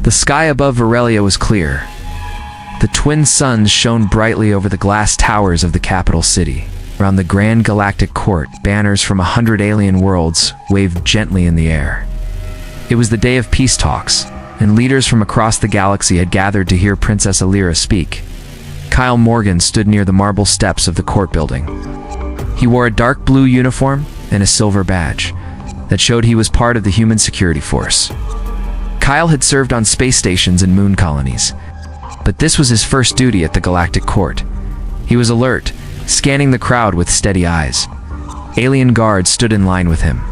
The sky above Virellia was clear. The twin suns shone brightly over the glass towers of the capital city. Around the grand Galactic Court, banners from 100 alien worlds waved gently in the air. It was the day of peace talks, and leaders from across the galaxy had gathered to hear Princess Alira speak. Kyle Morgan stood near the marble steps of the court building. He wore a dark blue uniform and a silver badge that showed he was part of the human security force. Kyle had served on space stations and moon colonies, but this was his first duty at the Galactic Court. He was alert, scanning the crowd with steady eyes. Alien guards stood in line with him.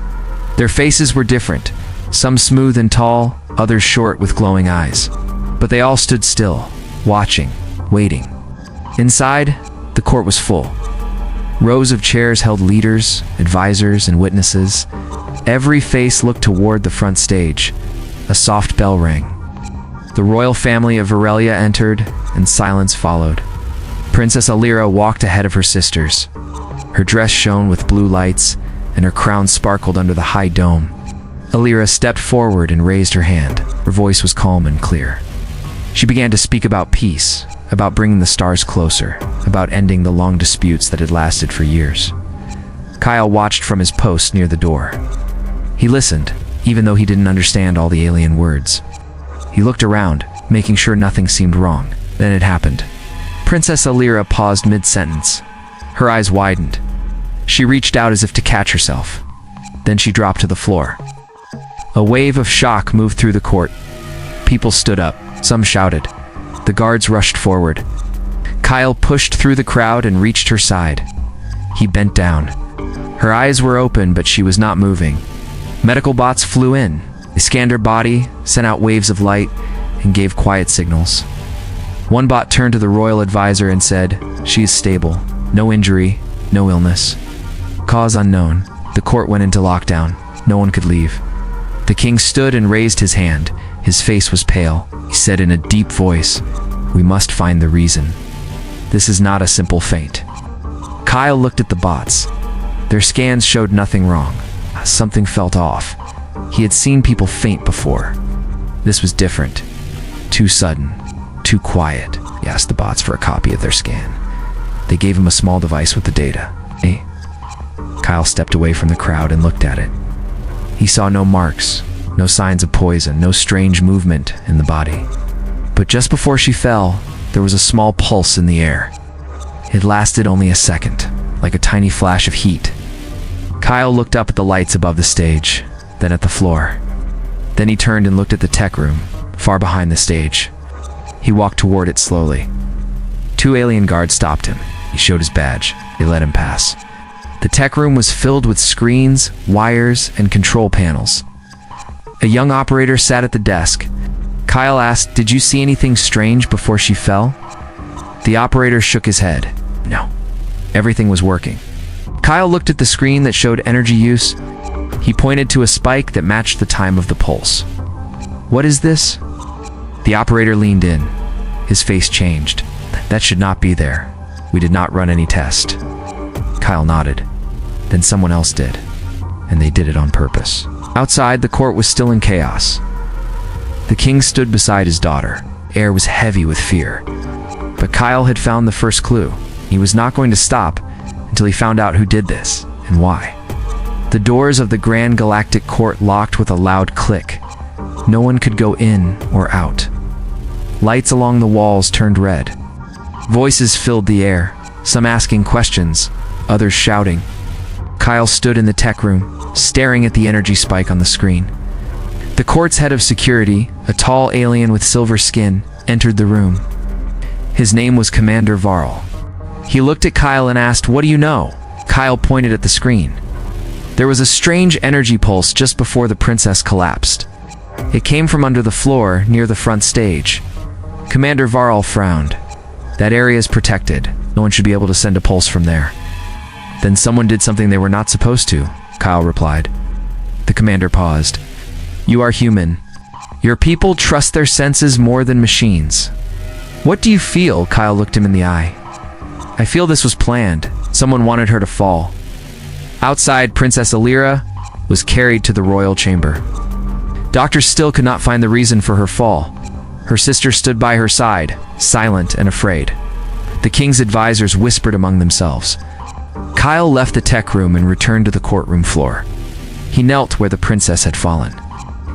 Their faces were different, some smooth and tall, others short with glowing eyes. But they all stood still, watching, waiting. Inside, the court was full. Rows of chairs held leaders, advisors, and witnesses. Every face looked toward the front stage. A soft bell rang. The royal family of Virellia entered, and silence followed. Princess Alira walked ahead of her sisters. Her dress shone with blue lights, and her crown sparkled under the high dome. Alira stepped forward and raised her hand. Her voice was calm and clear. She began to speak about peace, about bringing the stars closer, about ending the long disputes that had lasted for years. Kyle watched from his post near the door. He listened, even though he didn't understand all the alien words. He looked around, making sure nothing seemed wrong. Then it happened. Princess Alira paused mid-sentence. Her eyes widened. She reached out as if to catch herself. Then she dropped to the floor. A wave of shock moved through the court. People stood up. Some shouted. The guards rushed forward. Kyle pushed through the crowd and reached her side. He bent down. Her eyes were open, but she was not moving. Medical bots flew in. They scanned her body, sent out waves of light, and gave quiet signals. One bot turned to the royal advisor and said, "She is stable. No injury, no illness. Cause unknown." The court went into lockdown. No one could leave. The king stood and raised his hand. His face was pale. He said in a deep voice, "We must find the reason. This is not a simple faint." Kyle looked at the bots. Their scans showed nothing wrong. Something felt off. He had seen people faint before. This was different. Too sudden. Too quiet. He asked the bots for a copy of their scan. They gave him a small device with the data. Hey. Kyle stepped away from the crowd and looked at it. He saw no marks, no signs of poison, no strange movement in the body. But just before she fell, there was a small pulse in the air. It lasted only a second, like a tiny flash of heat. Kyle looked up at the lights above the stage, then at the floor. Then he turned and looked at the tech room, far behind the stage. He walked toward it slowly. 2 alien guards stopped him. He showed his badge. They let him pass. The tech room was filled with screens, wires, and control panels. A young operator sat at the desk. Kyle asked, "Did you see anything strange before she fell?" The operator shook his head. No. Everything was working. Kyle looked at the screen that showed energy use. He pointed to a spike that matched the time of the pulse. "What is this?" The operator leaned in. His face changed. "That should not be there. We did not run any test." Kyle nodded. Then someone else did. And they did it on purpose. Outside, the court was still in chaos. The king stood beside his daughter. Air was heavy with fear. But Kyle had found the first clue. He was not going to stop until he found out who did this and why. The doors of the Grand Galactic Court locked with a loud click. No one could go in or out. Lights along the walls turned red. Voices filled the air, some asking questions, others shouting. Kyle stood in the tech room, staring at the energy spike on the screen. The court's head of security, a tall alien with silver skin, entered the room. His name was Commander Varl. He looked at Kyle and asked, "What do you know?" Kyle pointed at the screen. There was a strange energy pulse just before the princess collapsed. It came from under the floor near the front stage. Commander Varl frowned. "That area is protected. No one should be able to send a pulse from there." "Then someone did something they were not supposed to," Kyle replied. The commander paused. "You are human. Your people trust their senses more than machines." "What do you feel?" Kyle looked him in the eye. "I feel this was planned. Someone wanted her to fall." Outside, Princess Alira was carried to the royal chamber. Doctors still could not find the reason for her fall. Her sister stood by her side, silent and afraid. The king's advisors whispered among themselves. Kyle left the tech room and returned to the courtroom floor. He knelt where the princess had fallen.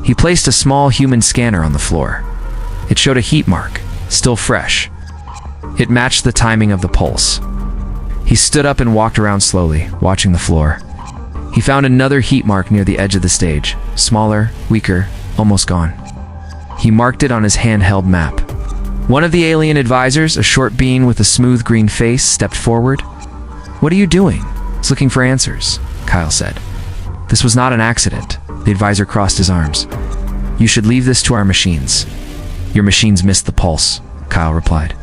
He placed a small human scanner on the floor. It showed a heat mark, still fresh. It matched the timing of the pulse. He stood up and walked around slowly, watching the floor. He found another heat mark near the edge of the stage, smaller, weaker, almost gone. He marked it on his handheld map. One of the alien advisors, a short being with a smooth green face, stepped forward. "What are you doing?" "It's looking for answers," Kyle said. "This was not an accident." The advisor crossed his arms. "You should leave this to our machines." "Your machines missed the pulse," Kyle replied.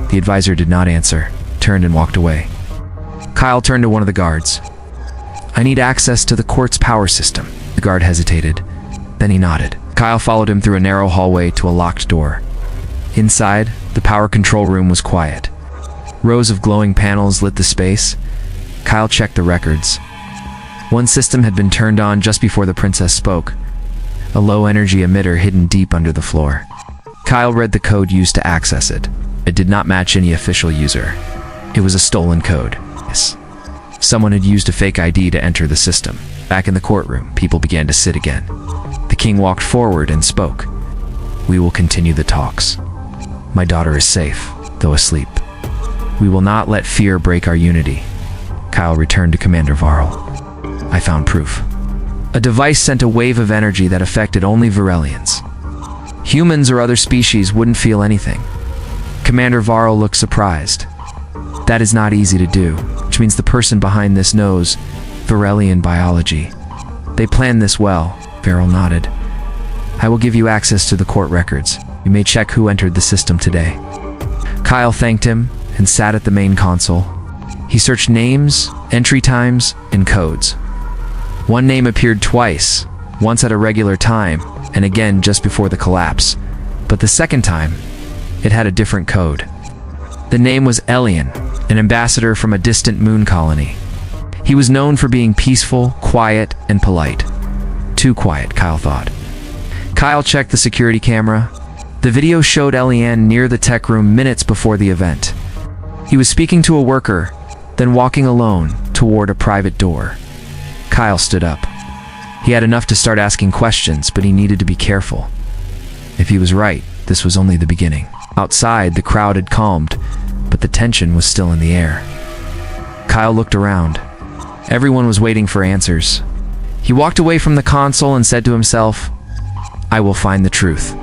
The advisor did not answer, turned and walked away. Kyle turned to one of the guards. "I need access to the court's power system." The guard hesitated. Then he nodded. Kyle followed him through a narrow hallway to a locked door. Inside, the power control room was quiet. Rows of glowing panels lit the space. Kyle checked the records. One system had been turned on just before the princess spoke, a low-energy emitter hidden deep under the floor. Kyle read the code used to access it. It did not match any official user. It was a stolen code. Yes. Someone had used a fake ID to enter the system. Back in the courtroom, people began to sit again. The king walked forward and spoke. "We will continue the talks. My daughter is safe, though asleep. We will not let fear break our unity." Kyle returned to Commander Varl. "I found proof." A device sent a wave of energy that affected only Virellians. Humans or other species wouldn't feel anything. Commander Varl looked surprised. "That is not easy to do, which means the person behind this knows Virellian biology. They planned this well." Varl nodded. "I will give you access to the court records. You may check who entered the system today." Kyle thanked him and sat at the main console. He searched names, entry times, and codes. One name appeared twice, once at a regular time, and again just before the collapse. But the second time, it had a different code. The name was Elian, an ambassador from a distant moon colony. He was known for being peaceful, quiet, and polite. Too quiet, Kyle thought. Kyle checked the security camera. The video showed Elian near the tech room minutes before the event. He was speaking to a worker, then walking alone toward a private door. Kyle stood up. He had enough to start asking questions, but he needed to be careful. If he was right, this was only the beginning. Outside, the crowd had calmed, but the tension was still in the air. Kyle looked around. Everyone was waiting for answers. He walked away from the console and said to himself, "I will find the truth,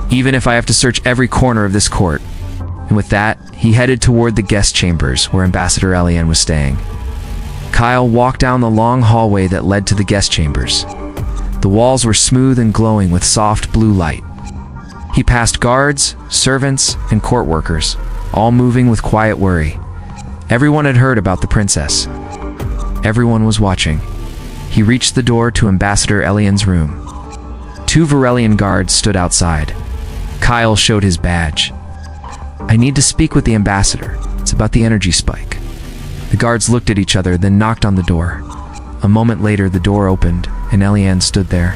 even if I have to search every corner of this court." And with that, he headed toward the guest chambers where Ambassador Elian was staying. Kyle walked down the long hallway that led to the guest chambers. The walls were smooth and glowing with soft blue light. He passed guards, servants, and court workers, all moving with quiet worry. Everyone had heard about the princess. Everyone was watching. He reached the door to Ambassador Elian's room. 2 Virellian guards stood outside. Kyle showed his badge. "I need to speak with the ambassador. It's about the energy spike." The guards looked at each other, then knocked on the door. A moment later, the door opened, and Elian stood there.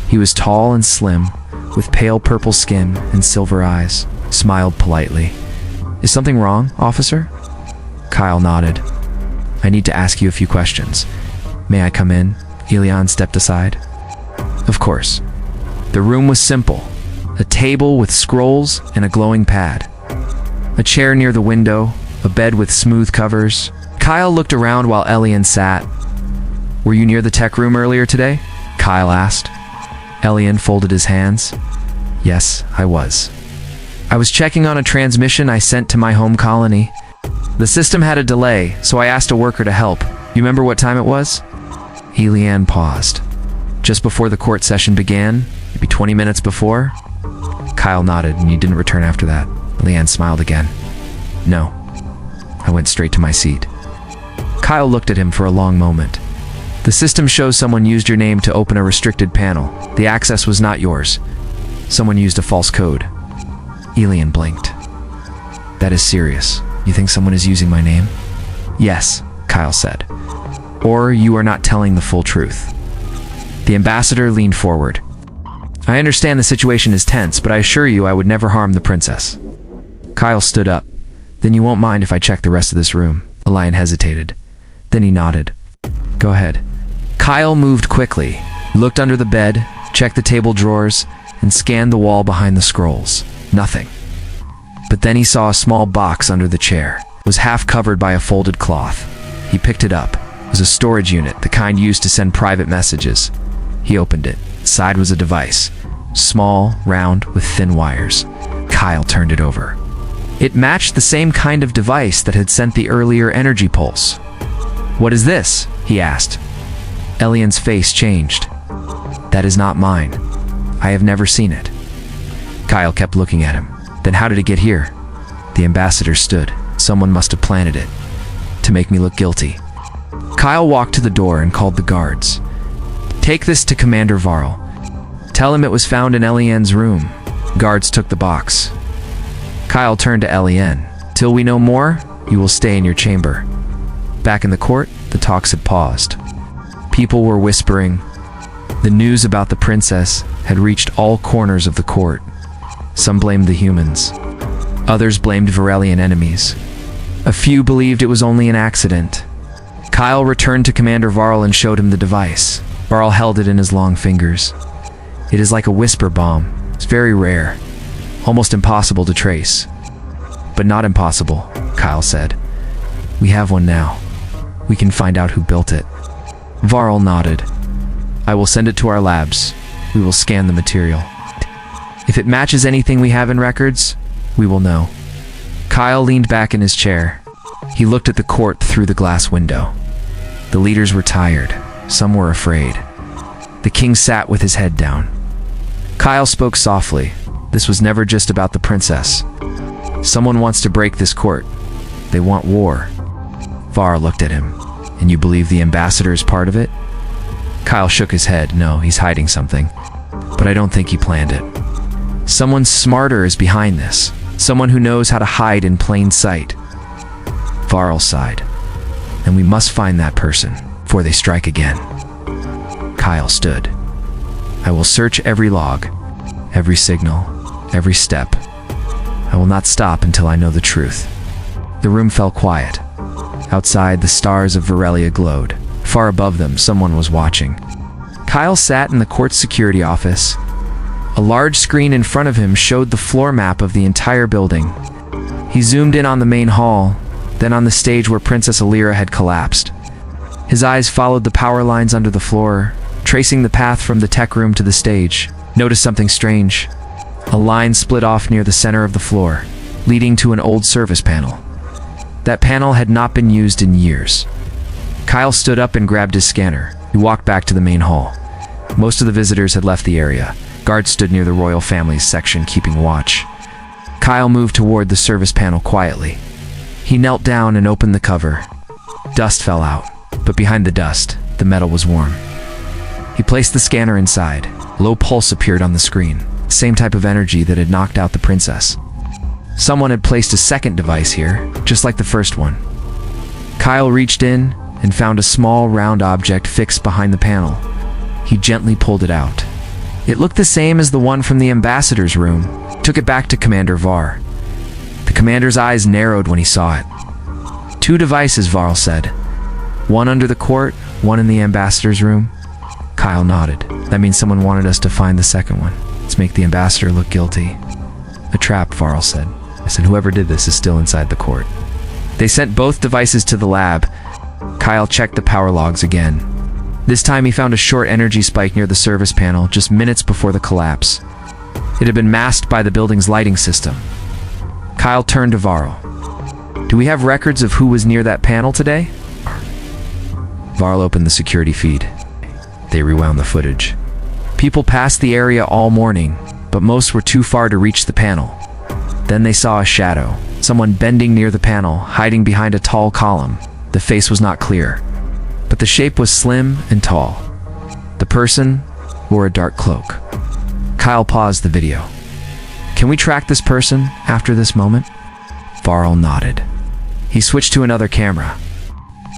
He was tall and slim, with pale purple skin and silver eyes, smiled politely. "Is something wrong, officer?" Kyle nodded. "I need to ask you a few questions. May I come in?" Elian stepped aside. Of course. The room was simple. A table with scrolls and a glowing pad. A chair near the window, a bed with smooth covers. Kyle looked around while Elian sat. "Were you near the tech room earlier today?" Kyle asked. Elian folded his hands. "Yes, I was. I was checking on a transmission I sent to my home colony. The system had a delay, so I asked a worker to help. You remember what time it was?" Elian paused. "Just before the court session began, maybe 20 minutes before?" Kyle nodded, and he didn't return after that. Elian smiled again. "No. I went straight to my seat." Kyle looked at him for a long moment. "The system shows someone used your name to open a restricted panel. The access was not yours. Someone used a false code." Elian blinked. "That is serious. You think someone is using my name?" "Yes," Kyle said. "Or you are not telling the full truth." The ambassador leaned forward. I understand the situation is tense, but I assure you I would never harm the princess. Kyle stood up. Then you won't mind if I check the rest of this room? Elian hesitated. Then he nodded. Go ahead. Kyle moved quickly, looked under the bed, checked the table drawers, and scanned the wall behind the scrolls. Nothing. But then he saw a small box under the chair. It was half covered by a folded cloth. He picked it up. It was a storage unit, the kind used to send private messages. He opened it. Inside was a device. Small, round, with thin wires. Kyle turned it over. It matched the same kind of device that had sent the earlier energy pulse. What is this? He asked. Elian's face changed. That is not mine. I have never seen it. Kyle kept looking at him. Then how did it get here? The ambassador stood. Someone must have planted it to make me look guilty. Kyle walked to the door and called the guards. Take this to Commander Varl. Tell him it was found in Elian's room. Guards took the box. Kyle turned to Elian. Till we know more, you will stay in your chamber. Back in the court, the talks had paused. People were whispering. The news about the princess had reached all corners of the court. Some blamed the humans. Others blamed Virellian enemies. A few believed it was only an accident. Kyle returned to Commander Varl and showed him the device. Varl held it in his long fingers. It is like a whisper bomb. It's very rare. Almost impossible to trace. But not impossible, Kyle said. We have one now. We can find out who built it. Varl nodded. I will send it to our labs. We will scan the material. If it matches anything we have in records, we will know. Kyle leaned back in his chair. He looked at the court through the glass window. The leaders were tired. Some were afraid. The king sat with his head down. Kyle spoke softly. This was never just about the princess. Someone wants to break this court. They want war. Varl looked at him. And you believe the ambassador is part of it? Kyle shook his head. No, he's hiding something. But I don't think he planned it. Someone smarter is behind this. Someone who knows how to hide in plain sight. Varl sighed. And we must find that person before they strike again. Kyle stood. I will search every log, every signal, every step. I will not stop until I know the truth. The room fell quiet. Outside, the stars of Virellia glowed. Far above them, someone was watching. Kyle sat in the court's security office. A large screen in front of him showed the floor map of the entire building. He zoomed in on the main hall, then on the stage where Princess Alira had collapsed. His eyes followed the power lines under the floor, tracing the path from the tech room to the stage. Noticed something strange. A line split off near the center of the floor, leading to an old service panel. That panel had not been used in years. Kyle stood up and grabbed his scanner. He walked back to the main hall. Most of the visitors had left the area. Guards stood near the royal family's section, keeping watch. Kyle moved toward the service panel quietly. He knelt down and opened the cover. Dust fell out, but behind the dust, the metal was warm. He placed the scanner inside. Low pulse appeared on the screen, same type of energy that had knocked out the princess. Someone had placed a second device here, just like the first one. Kyle reached in and found a small round object fixed behind the panel. He gently pulled it out. It looked the same as the one from the ambassador's room. Took it back to Commander Var. The commander's eyes narrowed when he saw it. 2 devices, Varl said. One under the court, one in the ambassador's room. Kyle nodded. That means someone wanted us to find the second one. Let's make the ambassador look guilty. A trap, Varl said. I said whoever did this is still inside the court. They sent both devices to the lab. Kyle checked the power logs again. This time he found a short energy spike near the service panel just minutes before the collapse. It had been masked by the building's lighting system. Kyle turned to Varl. Do we have records of who was near that panel today? Varl opened the security feed. They rewound the footage. People passed the area all morning, but most were too far to reach the panel. Then they saw a shadow, someone bending near the panel, hiding behind a tall column. The face was not clear, but the shape was slim and tall. The person wore a dark cloak. Kyle paused the video. Can we track this person after this moment? Varl nodded. He switched to another camera.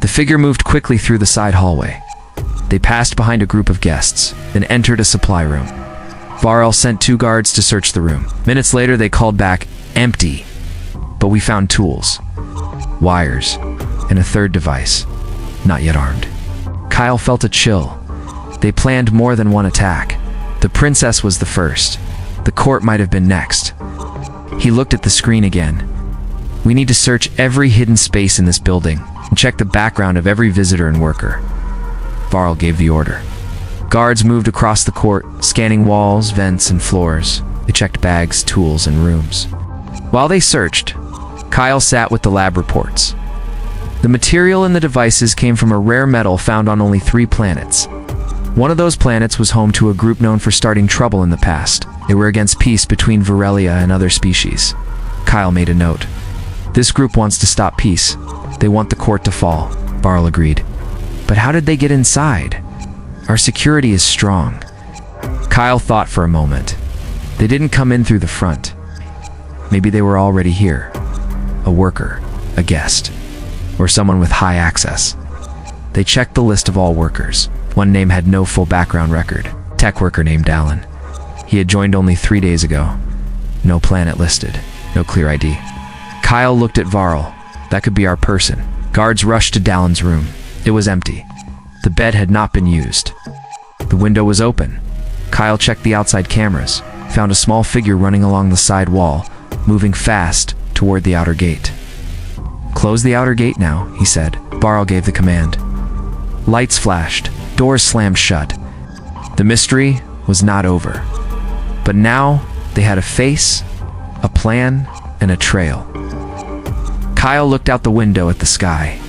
The figure moved quickly through the side hallway. They passed behind a group of guests, then entered a supply room. Varel sent 2 guards to search the room. Minutes later, they called back, "Empty." But we found tools, wires, and a third device, not yet armed. Kyle felt a chill. They planned more than one attack. The princess was the first. The court might have been next. He looked at the screen again. "We need to search every hidden space in this building and check the background of every visitor and worker." Varel gave the order. Guards moved across the court, scanning walls, vents, and floors. They checked bags, tools, and rooms. While they searched, Kyle sat with the lab reports. The material in the devices came from a rare metal found on only 3 planets. One of those planets was home to a group known for starting trouble in the past. They were against peace between Virellia and other species. Kyle made a note. "This group wants to stop peace. They want the court to fall," Varel agreed. "But how did they get inside? Our security is strong." Kyle thought for a moment. They didn't come in through the front. Maybe they were already here. A worker, a guest, or someone with high access. They checked the list of all workers. One name had no full background record. Tech worker named Alan. He had joined only 3 days ago. No planet listed. No clear ID. Kyle looked at Varel. That could be our person. Guards rushed to Dallin's room. It was empty. The bed had not been used. The window was open. Kyle checked the outside cameras, found a small figure running along the side wall, moving fast toward the outer gate. "Close the outer gate now," he said. Varel gave the command. Lights flashed. Doors slammed shut. The mystery was not over. But now they had a face, a plan, and a trail. Kyle looked out the window at the sky.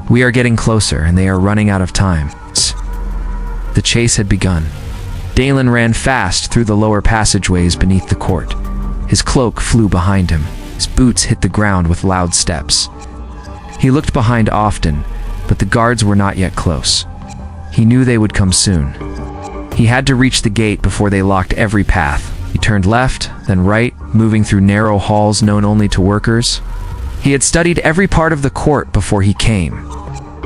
"We are getting closer, and they are running out of time." The chase had begun. Dalen ran fast through the lower passageways beneath the court. His cloak flew behind him. His boots hit the ground with loud steps. He looked behind often, but the guards were not yet close. He knew they would come soon. He had to reach the gate before they locked every path. He turned left, then right, moving through narrow halls known only to workers. He had studied every part of the court before he came.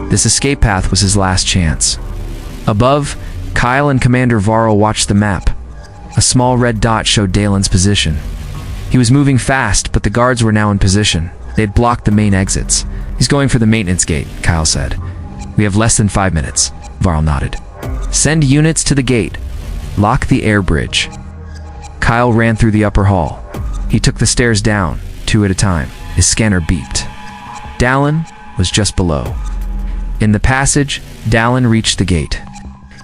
This escape path was his last chance. Above, Kyle and Commander Varel watched the map. A small red dot showed Dalen's position. He was moving fast, but the guards were now in position. They had blocked the main exits. "He's going for the maintenance gate," Kyle said. "We have less than 5 minutes." Varel nodded. "Send units to the gate. Lock the air bridge." Kyle ran through the upper hall. He took the stairs down, 2 at a time. His scanner beeped. Dalen was just below. In the passage, Dalen reached the gate.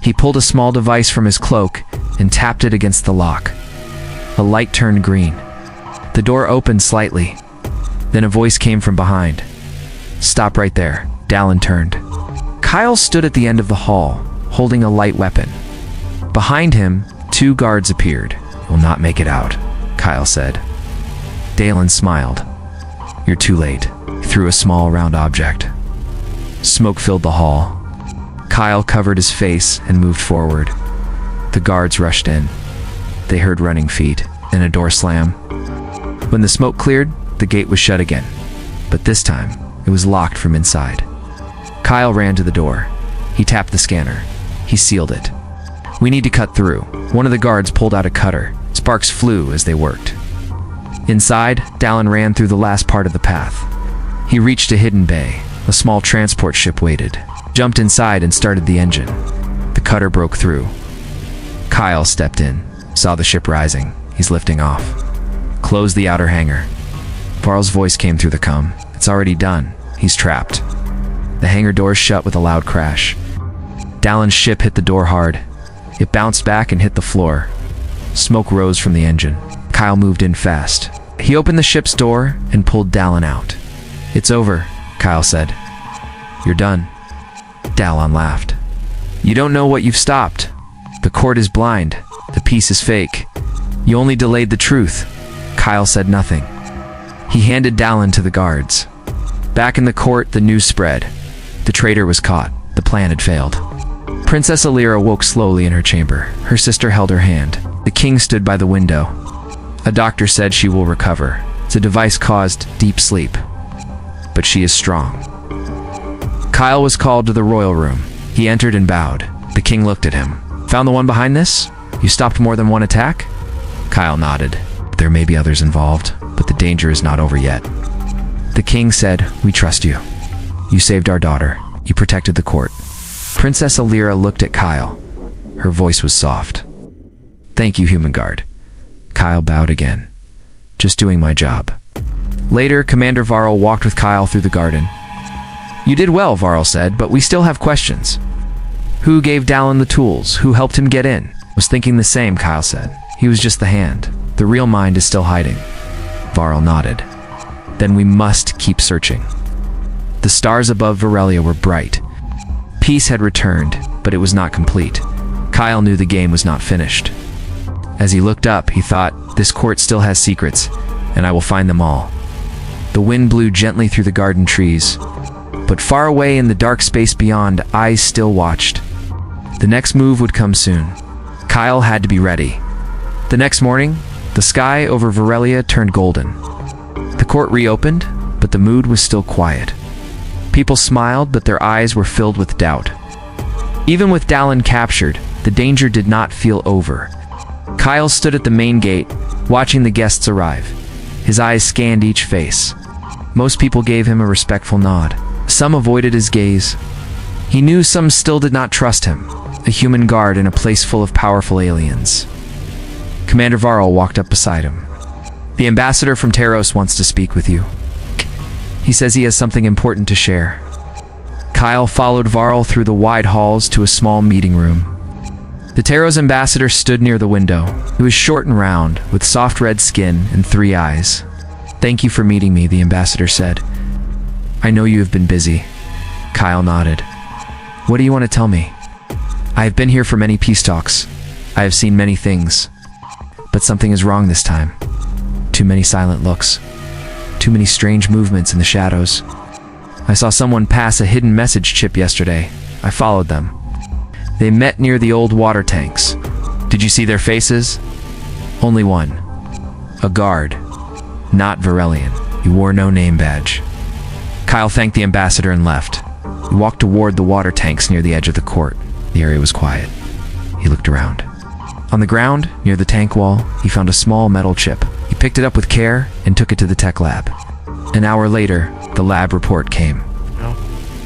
He pulled a small device from his cloak and tapped it against the lock. A light turned green. The door opened slightly. Then a voice came from behind. "Stop right there." Dalen turned. Kyle stood at the end of the hall, holding a light weapon. Behind him, 2 guards appeared. "You'll not make it out," Kyle said. Dalen smiled. "You're too late." He threw a small round object. Smoke filled the hall. Kyle covered his face and moved forward. The guards rushed in. They heard running feet and a door slam. When the smoke cleared, the gate was shut again. But this time, it was locked from inside. Kyle ran to the door. He tapped the scanner. He sealed it. "We need to cut through." One of the guards pulled out a cutter. Sparks flew as they worked. Inside, Dalen ran through the last part of the path. He reached a hidden bay. A small transport ship waited. Jumped inside and started the engine. The cutter broke through. Kyle stepped in, saw the ship rising. He's lifting off. "Close the outer hangar." Varel's voice came through the comm. "It's already done. He's trapped." The hangar doors shut with a loud crash. Dalen's ship hit the door hard. It bounced back and hit the floor. Smoke rose from the engine. Kyle moved in fast. He opened the ship's door and pulled Dalen out. "It's over," Kyle said. "You're done." Dalen laughed. "You don't know what you've stopped. The court is blind. The peace is fake. You only delayed the truth." Kyle said nothing. He handed Dalen to the guards. Back in the court, the news spread. The traitor was caught. The plan had failed. Princess Alira woke slowly in her chamber. Her sister held her hand. The king stood by the window. A doctor said she will recover. The device caused deep sleep. But she is strong. Kyle was called to the royal room. He entered and bowed. The king looked at him. "Found the one behind this?" You stopped more than one attack? Kyle nodded. There may be others involved, but the danger is not over yet. The king said, "We trust you. You saved our daughter. You protected the court." Princess Alira looked at Kyle. Her voice was soft. "Thank you, human guard." Kyle bowed again. "Just doing my job." Later, Commander Varl walked with Kyle through the garden. "You did well," Varl said, "but we still have questions. Who gave Dallin the tools? Who helped him get in?" "Was thinking the same," Kyle said. "He was just the hand. The real mind is still hiding." Varl nodded. "Then we must keep searching." The stars above Virellia were bright. Peace had returned, but it was not complete. Kyle knew the game was not finished. As he looked up, he thought, "This court still has secrets, and I will find them all." The wind blew gently through the garden trees, but far away in the dark space beyond, eyes still watched. The next move would come soon. Kyle had to be ready. The next morning, the sky over Virellia turned golden. The court reopened, but the mood was still quiet. People smiled, but their eyes were filled with doubt. Even with Dallin captured, the danger did not feel over. Kyle stood at the main gate, watching the guests arrive. His eyes scanned each face. Most people gave him a respectful nod. Some avoided his gaze. He knew some still did not trust him, a human guard in a place full of powerful aliens. Commander Varl walked up beside him. "The ambassador from Taros wants to speak with you. He says he has something important to share." Kyle followed Varl through the wide halls to a small meeting room. The Taros ambassador stood near the window. He was short and round, with soft red skin and 3 eyes. "Thank you for meeting me," the ambassador said. "I know you have been busy." Kyle nodded. "What do you want to tell me?" "I have been here for many peace talks. I have seen many things. But something is wrong this time. Too many silent looks. Too many strange movements in the shadows. I saw someone pass a hidden message chip yesterday. I followed them. They met near the old water tanks. Did you see their faces?" "Only one. A guard. Not Virelian. He wore no name badge." Kyle thanked the ambassador and left. He walked toward the water tanks near the edge of the court. The area was quiet. He looked around. On the ground, near the tank wall, he found a small metal chip. He picked it up with care and took it to the tech lab. An hour later, the lab report came.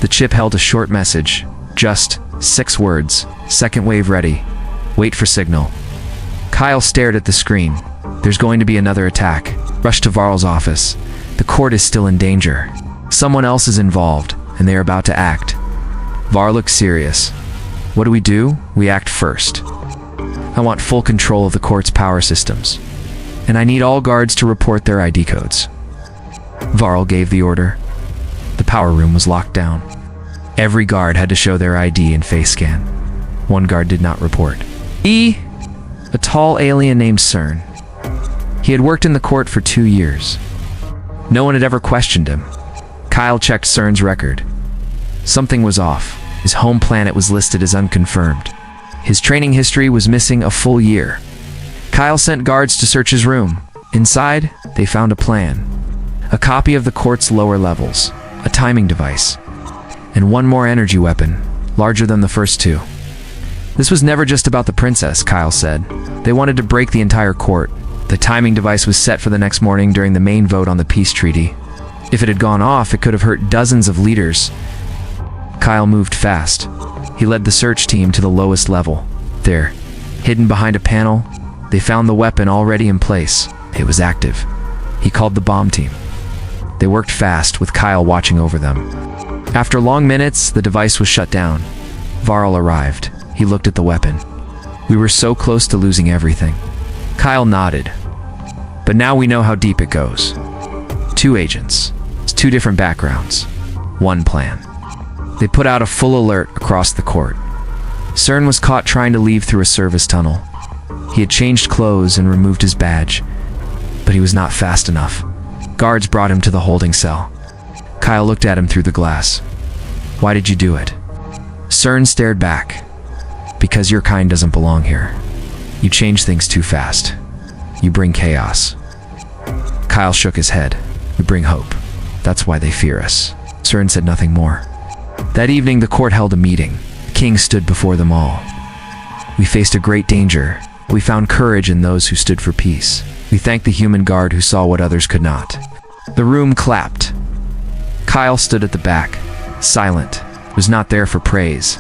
The chip held a short message, just 6 words: "Second wave ready. Wait for signal." Kyle stared at the screen. "There's going to be another attack." Rushed to Varl's office. "The court is still in danger. Someone else is involved, and they are about to act." Varl looked serious. "What do? We act first. I want full control of the court's power systems, and I need all guards to report their ID codes." Varl gave the order. The power room was locked down. Every guard had to show their ID and face scan. One guard did not report. A tall alien named CERN. He had worked in the court for 2 years. No one had ever questioned him. Kyle checked CERN's record. Something was off. His home planet was listed as unconfirmed. His training history was missing a full year. Kyle sent guards to search his room. Inside, they found a plan. A copy of the court's lower levels, a timing device, and one more energy weapon, larger than the first 2. This was never just about the princess, Kyle said. They wanted to break the entire court. The timing device was set for the next morning during the main vote on the peace treaty. If it had gone off, it could have hurt dozens of leaders. Kyle moved fast. He led the search team to the lowest level. There, hidden behind a panel, they found the weapon already in place. It was active. He called the bomb team. They worked fast, with Kyle watching over them. After long minutes, the device was shut down. Varl arrived. He looked at the weapon. "We were so close to losing everything." Kyle nodded. "But now we know how deep it goes." 2 agents. 2 different backgrounds. 1 plan. They put out a full alert across the court. CERN was caught trying to leave through a service tunnel. He had changed clothes and removed his badge, but he was not fast enough. Guards brought him to the holding cell. Kyle looked at him through the glass. "Why did you do it?" CERN stared back. "Because your kind doesn't belong here. You change things too fast. You bring chaos." Kyle shook his head. "We bring hope. That's why they fear us." CERN said nothing more. That evening, the court held a meeting. The king stood before them all. "We faced a great danger, We found courage in those who stood for peace. We thank the human guard who saw what others could not. The room clapped. Kyle stood at the back, silent, was not there for praise.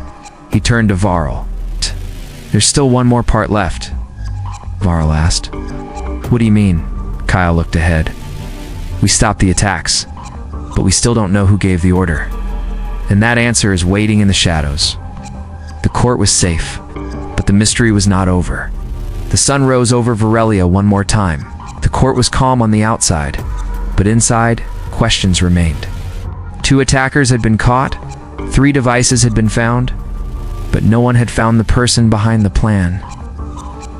He turned to Varl. "There's still one more part left," Varl asked. "What do you mean?" Kyle looked ahead. "We stopped the attacks, but we still don't know who gave the order. And that answer is waiting in the shadows." The court was safe, but the mystery was not over. The sun rose over Virellia one more time. The court was calm on the outside, but inside, questions remained. 2 attackers had been caught, 3 devices had been found, but no one had found the person behind the plan.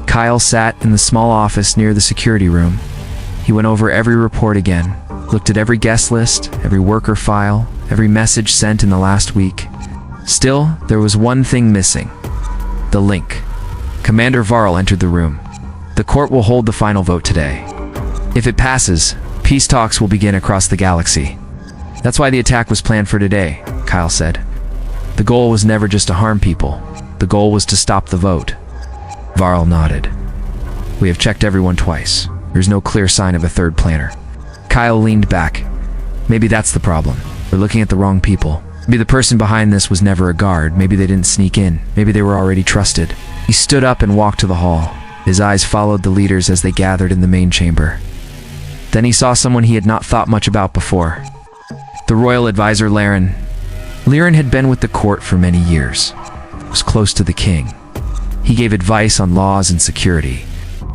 Kyle sat in the small office near the security room. He went over every report again, looked at every guest list, every worker file, every message sent in the last week. Still, there was one thing missing: the link. Commander Varl entered the room. "The court will hold the final vote today. If it passes, peace talks will begin across the galaxy." "That's why the attack was planned for today," Kyle said. "The goal was never just to harm people. The goal was to stop the vote." Varl nodded. "We have checked everyone twice. There's no clear sign of a third planner." Kyle leaned back. "Maybe that's the problem. We're looking at the wrong people. Maybe the person behind this was never a guard. Maybe they didn't sneak in. Maybe they were already trusted." He stood up and walked to the hall. His eyes followed the leaders as they gathered in the main chamber. Then he saw someone he had not thought much about before. The royal advisor Laren. Liren had been with the court for many years. Was close to the king. He gave advice on laws and security.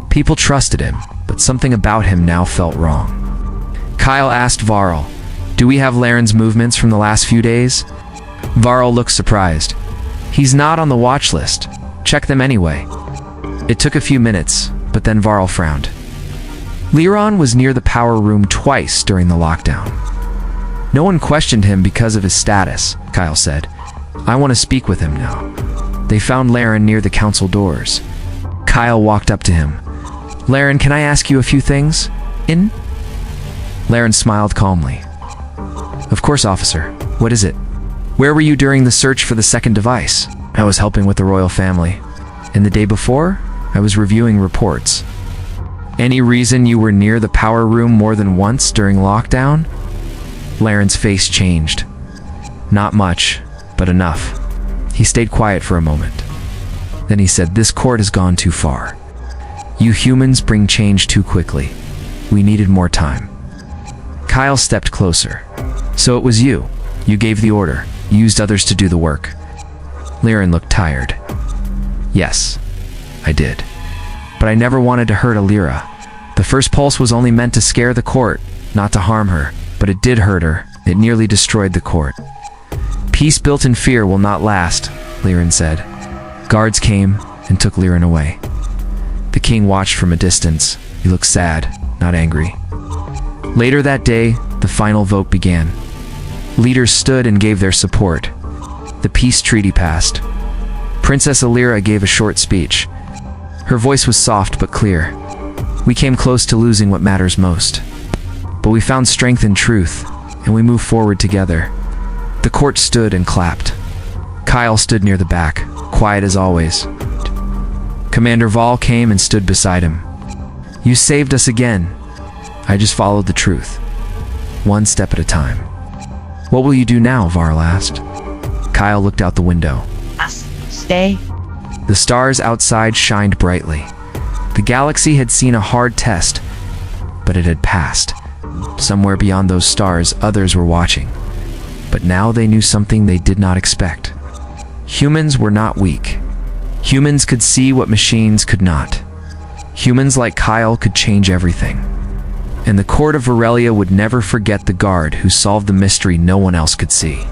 People trusted him, but something about him now felt wrong. Kyle asked Varl, "Do we have Laren's movements from the last few days?" Varl looked surprised. "He's not on the watch list. Check them anyway." It took a few minutes, but then Varl frowned. Liron was near the power room twice during the lockdown. "No one questioned him because of his status," Kyle said. "I want to speak with him now." They found Laren near the council doors. Kyle walked up to him. "Laren, can I ask you a few things?" "In?" Laren smiled calmly. "Of course, officer. What is it?" "Where were you during the search for the second device?" "I was helping with the royal family. And the day before, I was reviewing reports." "Any reason you were near the power room more than once during lockdown?" Laren's face changed. "Not much, but enough." He stayed quiet for a moment. Then he said, "This court has gone too far. You humans bring change too quickly. We needed more time." Kyle stepped closer. "So it was you. You gave the order. You used others to do the work." Liren looked tired. "Yes, I did. But I never wanted to hurt Alira. The first pulse was only meant to scare the court, not to harm her. But it did hurt her. It nearly destroyed the court." "Peace built in fear will not last," Liren said. Guards came and took Liren away. The king watched from a distance. He looked sad, not angry. Later that day, the final vote began. Leaders stood and gave their support. The peace treaty passed. Princess Alira gave a short speech. Her voice was soft but clear. "We came close to losing what matters most. But we found strength in truth, and we moved forward together." The court stood and clapped. Kyle stood near the back, quiet as always. Commander Varl came and stood beside him. "You saved us again." "I just followed the truth. One step at a time." "What will you do now?" Varl asked. Kyle looked out the window. Stay. The stars outside shined brightly. The galaxy had seen a hard test, but it had passed. Somewhere beyond those stars, others were watching. But now they knew something they did not expect. Humans were not weak. Humans could see what machines could not. Humans like Kyle could change everything. And the court of Virellia would never forget the guard who solved the mystery no one else could see.